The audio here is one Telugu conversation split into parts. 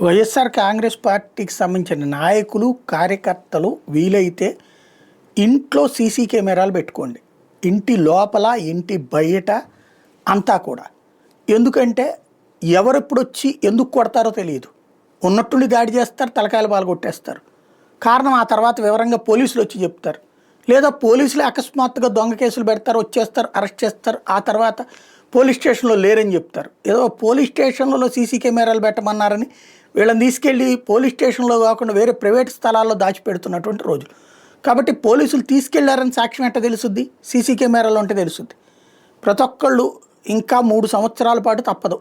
వైఎస్ఆర్ కాంగ్రెస్ పార్టీకి సంబంధించిన నాయకులు, కార్యకర్తలు వీలైతే ఇంట్లో సీసీ కెమెరాలు పెట్టుకోండి. ఇంటి లోపల, ఇంటి బయట అంతా కూడా. ఎందుకంటే ఎవరెప్పుడొచ్చి ఎందుకు కొడతారో తెలియదు. ఉన్నట్టుండి దాడి చేస్తారు, తలకాయలు పాల్గొట్టేస్తారు. కారణం ఆ తర్వాత వివరంగా పోలీసులు వచ్చి చెప్తారు. లేదా పోలీసులే అకస్మాత్తుగా దొంగ కేసులు పెడతారు, వచ్చేస్తారు, అరెస్ట్ చేస్తారు. ఆ తర్వాత పోలీస్ స్టేషన్లో లేరని చెప్తారు. ఏదో పోలీస్ స్టేషన్లలో సీసీ కెమెరాలు పెట్టమన్నారని వీళ్ళని తీసుకెళ్ళి పోలీస్ స్టేషన్లో కాకుండా వేరే ప్రైవేట్ స్థలాల్లో దాచిపెడుతున్నటువంటి రోజులు. కాబట్టి పోలీసులు తీసుకెళ్లారని సాక్ష్యం ఎట్ట తెలుసుద్ది? సీసీ కెమెరాలో ఉంటే తెలుసుద్ది. ప్రతి ఒక్కళ్ళు ఇంకా 3 సంవత్సరాల పాటు తప్పదు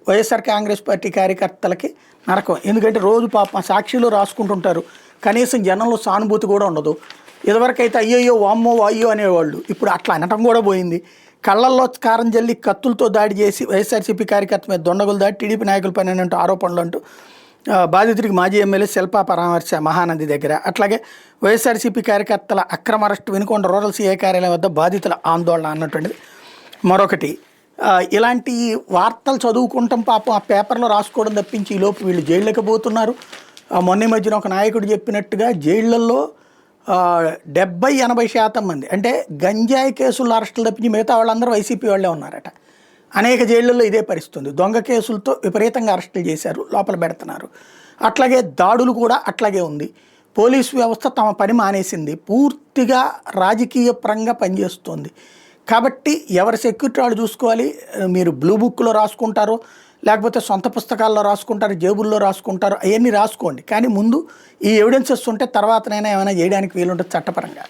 వైఎస్ఆర్ కాంగ్రెస్ పార్టీ కార్యకర్తలకి నరకం. ఎందుకంటే రోజు పాప సాక్షిలో రాసుకుంటుంటారు, కనీసం జనంలో సానుభూతి కూడా ఉండదు. ఇదివరకైతే అయ్యయ్యో వామ్మో వాయ్యో అనేవాళ్ళు, ఇప్పుడు అట్లా అనటం కూడా పోయింది. కళ్ళల్లో కారం జల్లి కత్తులతో దాడి చేసి వైఎస్ఆర్సీపీ కార్యకర్త మీద దొండగులు దాడి, టీడీపీ నాయకుల పైన అంటూ ఆరోపణలు అంటూ బాధితుడికి మాజీ ఎమ్మెల్యే శిల్పా పరామర్శ మహానంది దగ్గర. అట్లాగే వైఎస్ఆర్సీపీ కార్యకర్తల అక్రమ అరెస్టు వినుకొండ రూరల్ సీఐ కార్యాలయం వద్ద బాధితుల ఆందోళన అన్నటువంటిది మరొకటి. ఇలాంటి వార్తలు చదువుకుంటాం, పాపం ఆ పేపర్లో రాసుకోవడం తప్పించి ఈలోపు వీళ్ళు జైళ్ళకి పోతున్నారు. మొన్న మధ్యన ఒక నాయకుడు చెప్పినట్టుగా జైళ్లలో 70-80% మంది అంటే గంజాయి కేసుల్లో అరెస్టులు తప్పించి మిగతా వాళ్ళందరూ వైసీపీ వాళ్ళే ఉన్నారట. అనేక జైళ్ళల్లో ఇదే పరిస్థితుంది. దొంగ కేసులతో విపరీతంగా అరెస్టులు చేశారు, లోపల పెడుతున్నారు. అట్లాగే దాడులు కూడా అట్లాగే ఉంది. పోలీసు వ్యవస్థ తమ పని మానేసింది, పూర్తిగా రాజకీయ పరంగా పనిచేస్తుంది. కాబట్టి ఎవరి సెక్యూరిటీ వాళ్ళు చూసుకోవాలి. మీరు బ్లూ బుక్లో రాసుకుంటారు, లేకపోతే సొంత పుస్తకాల్లో రాసుకుంటారు, జేబుల్లో రాసుకుంటారు, అవన్నీ రాసుకోండి. కానీ ముందు ఈ ఎవిడెన్సెస్ ఉంటే తర్వాతనైనా ఏమైనా చేయడానికి వీలుంటుంది చట్టపరంగా.